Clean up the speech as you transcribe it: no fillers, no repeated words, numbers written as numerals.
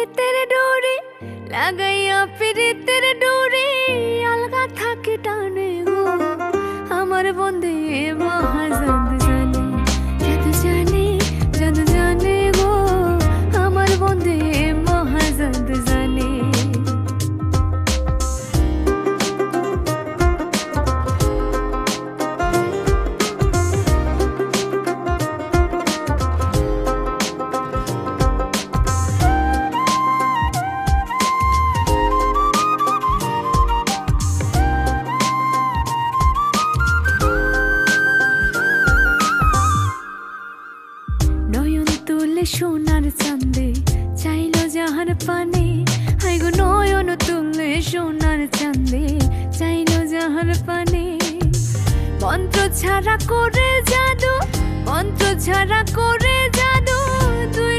পিরিতের ডোরে লাগাইয়া পিরিতের ডোরে আলগা থাকে টানে গো আমার বন্ধে মহাজাদ জানে জাদু জানে জাদু জানে গো আমার বন্ধে মহাজাদ জানে নয়ন তুলে সোনার চাঁদে চাইলো জাহার পানে হাই গো নয়ন তুলে সোনার চাঁদে চাইলো জাহার পানে মন্ত্র ছাড়া করে জাদু মন্ত্র ছাড়া করে জাদু দুই